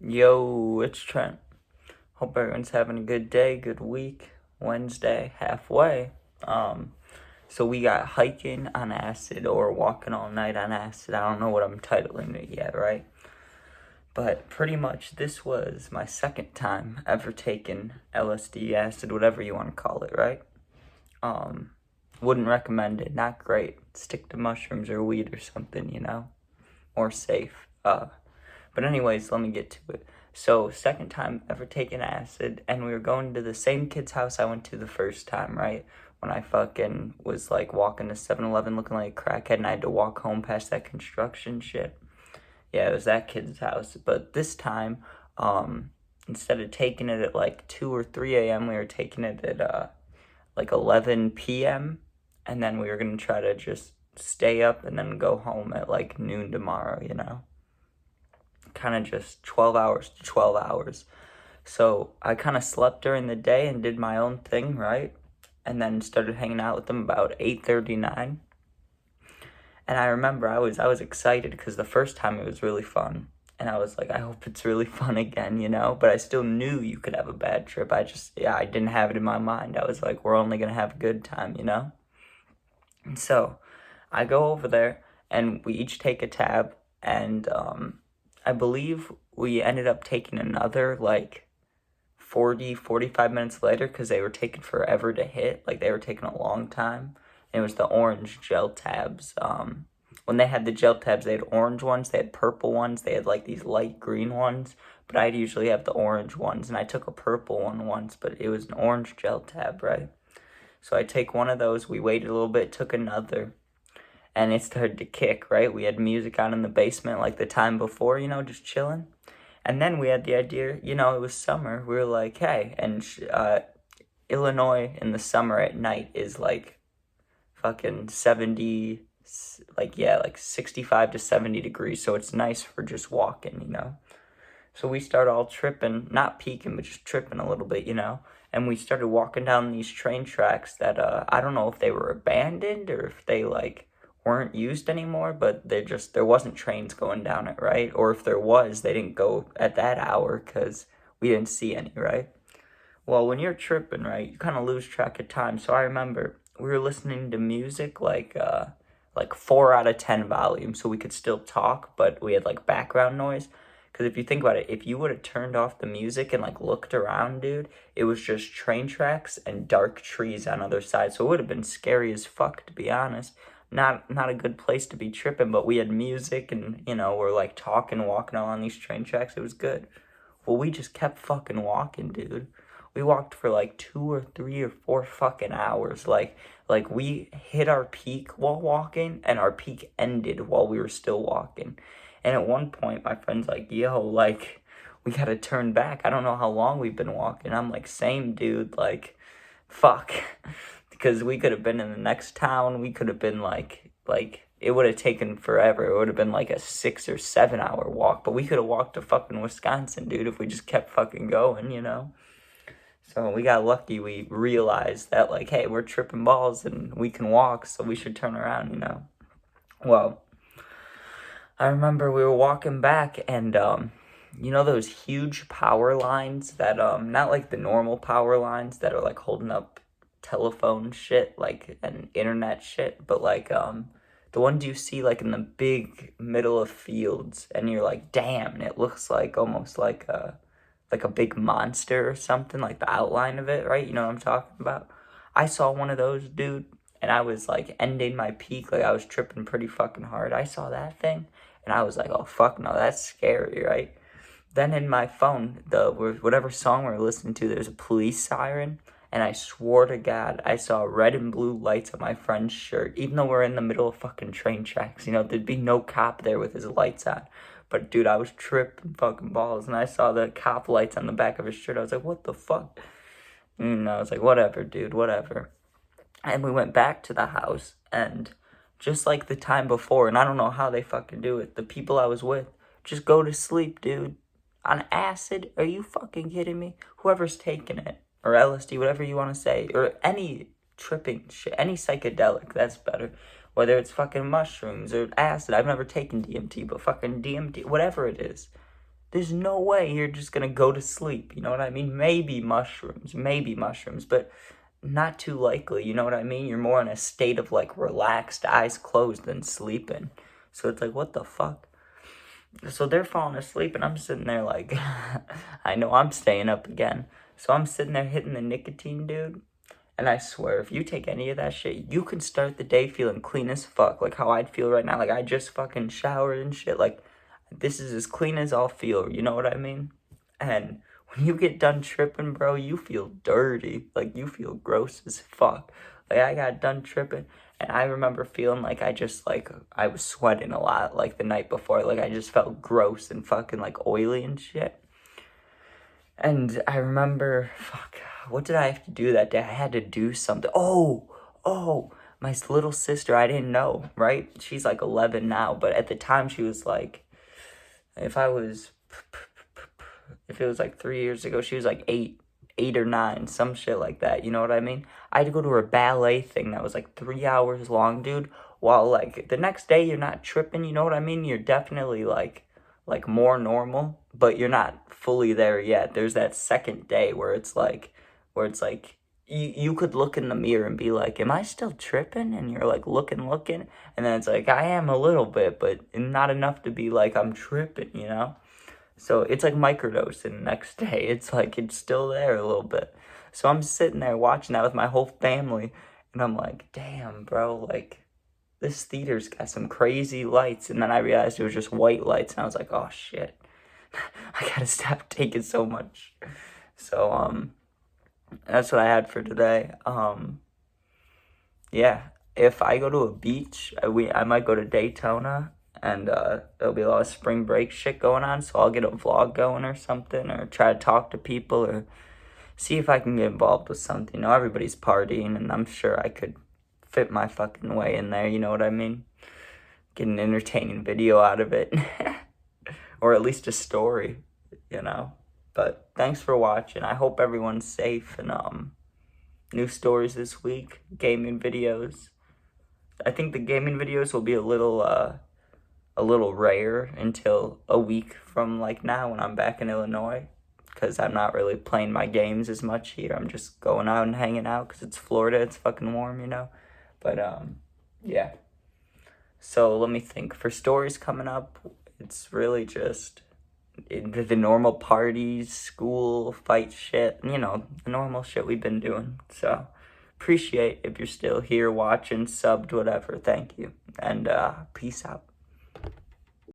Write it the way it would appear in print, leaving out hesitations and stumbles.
Yo, it's Trent. Hope everyone's having a good day, good week. Wednesday, halfway. So we got hiking on acid or walking all night on acid. I don't know what I'm titling it yet, right? But pretty much this was my second time ever taking LSD, acid, whatever you want to call it, right? Wouldn't recommend it. Not great. Stick to mushrooms or weed or something, more safe. But anyways, let me get to it. So, second time ever taking acid, and we were going to the same kid's house I went to the first time, right? When I fucking was like walking to 7-Eleven looking like a crackhead and I had to walk home past that construction shit. Yeah, it was that kid's house. But this time, instead of taking it at like 2 or 3 a.m., we were taking it at like 11 p.m. And then we were going to try to just stay up and then go home at like noon tomorrow. Kind of just 12 hours to 12 hours. So I kind of slept during the day and did my own thing, right? And then started hanging out with them about 8:39. And I remember I was excited because the first time it was really fun. And I was like, I hope it's really fun again. But I still knew you could have a bad trip. I didn't have it in my mind. I was like, we're only going to have a good time. And so I go over there and we each take a tab and, I believe we ended up taking another like 45 minutes later because they were taking forever to hit. Like they were taking a long time. And it was the orange gel tabs. When they had the gel tabs, they had orange ones, they had purple ones, they had like these light green ones. But I'd usually have the orange ones. And I took a purple one once, but it was an orange gel tab, right? So I take one of those, we waited a little bit, took another. And it started to kick, right? We had music on in the basement like the time before, just chilling. And then we had the idea, it was summer. We were like, hey, and Illinois in the summer at night is like fucking 70, like 65 to 70 degrees. So it's nice for just walking. So we started all tripping, not peaking, but just tripping a little bit. And we started walking down these train tracks that I don't know if they were abandoned or if they like weren't used anymore, but there wasn't trains going down it, right? Or if there was, they didn't go at that hour because we didn't see any, right? Well, when you're tripping, right, you kind of lose track of time. So I remember we were listening to music like 4 out of 10 volume, so we could still talk, but we had like background noise. Because if you think about it, if you would have turned off the music and like looked around, dude, it was just train tracks and dark trees on other sides. So it would have been scary as fuck, to be honest. Not a good place to be tripping, but we had music and, we're like talking, walking along these train tracks. It was good. Well, we just kept fucking walking, dude. We walked for like 2 or 3 or 4 fucking hours. Like we hit our peak while walking and our peak ended while we were still walking. And at one point, my friend's like, yo, like, we gotta turn back. I don't know how long we've been walking. I'm like, same, dude, like, fuck. Because we could have been in the next town. We could have been like it would have taken forever. It would have been like a 6 or 7 hour walk. But we could have walked to fucking Wisconsin, dude, if we just kept fucking going. So we got lucky. We realized that like, hey, we're tripping balls and we can walk, so we should turn around. Well, I remember we were walking back and those huge power lines that not like the normal power lines that are like holding up telephone shit like and internet shit, but like the ones you see like in the big middle of fields and you're like, damn, and it looks like almost like a big monster or something, like the outline of it, right? You know what I'm talking about? I saw one of those, dude, and I was like ending my peak, like I was tripping pretty fucking hard. I saw that thing and I was like, oh fuck no, that's scary, right? Then in my phone, whatever song we're listening to, there's a police siren. And I swore to God, I saw red and blue lights on my friend's shirt. Even though we're in the middle of fucking train tracks, there'd be no cop there with his lights on. But dude, I was tripping fucking balls. And I saw the cop lights on the back of his shirt. I was like, what the fuck? And I was like, whatever, dude, whatever. And we went back to the house. And just like the time before, and I don't know how they fucking do it, the people I was with just go to sleep, dude. On acid? Are you fucking kidding me? Whoever's taking it. Or LSD, whatever you want to say, or any tripping shit, any psychedelic, that's better. Whether it's fucking mushrooms or acid. I've never taken DMT, but fucking DMT, whatever it is. there's no way you're just gonna go to sleep. You know what I mean? Maybe mushrooms, but not too likely. You know what I mean? You're more in a state of like relaxed, eyes closed than sleeping. So it's like, what the fuck? So they're falling asleep, and I'm sitting there like, I know I'm staying up again. So I'm sitting there hitting the nicotine, dude. And I swear, if you take any of that shit, you can start the day feeling clean as fuck. Like how I'd feel right now. Like I just fucking showered and shit. Like this is as clean as I'll feel. You know what I mean? And when you get done tripping, bro, you feel dirty. Like you feel gross as fuck. Like I got done tripping, and I remember feeling like I was sweating a lot. Like the night before, like I just felt gross and fucking like oily and shit. And I remember, fuck, what did I have to do that day? I had to do something. Oh, my little sister, I didn't know, right? She's like 11 now, but at the time she was like, if it was like 3 years ago, she was like 8 or 9, some shit like that. You know what I mean? I had to go to her ballet thing that was like 3 hours long, dude. While like the next day you're not tripping, you know what I mean? You're definitely like more normal, but you're not fully there yet. There's that second day where it's like you could look in the mirror and be like, am I still tripping? And you're like looking, and then it's like, I am a little bit, but not enough to be like I'm tripping, you know? So it's like microdosing the next day. It's like it's still there a little bit. So I'm sitting there watching that with my whole family, and I'm like, damn, bro, like this theater's got some crazy lights. And then I realized it was just white lights, and I was like, oh shit, I gotta stop taking so much. So that's what I had for today. Yeah, if I go to a beach, I might go to Daytona, and there'll be a lot of spring break shit going on, so I'll get a vlog going or something, or try to talk to people, or see if I can get involved with something. You know, everybody's partying, and I'm sure I could fit my fucking way in there, you know what I mean? Get an entertaining video out of it. Or at least a story, you know? But thanks for watching. I hope everyone's safe, and new stories this week, gaming videos. I think the gaming videos will be a little rare until a week from like now when I'm back in Illinois, because I'm not really playing my games as much here. I'm just going out and hanging out because it's Florida. It's fucking warm, you know? But yeah. So let me think. For stories coming up, it's really just the normal parties, school, fight shit, you know, the normal shit we've been doing. So appreciate if you're still here watching, subbed, whatever. Thank you. And peace out.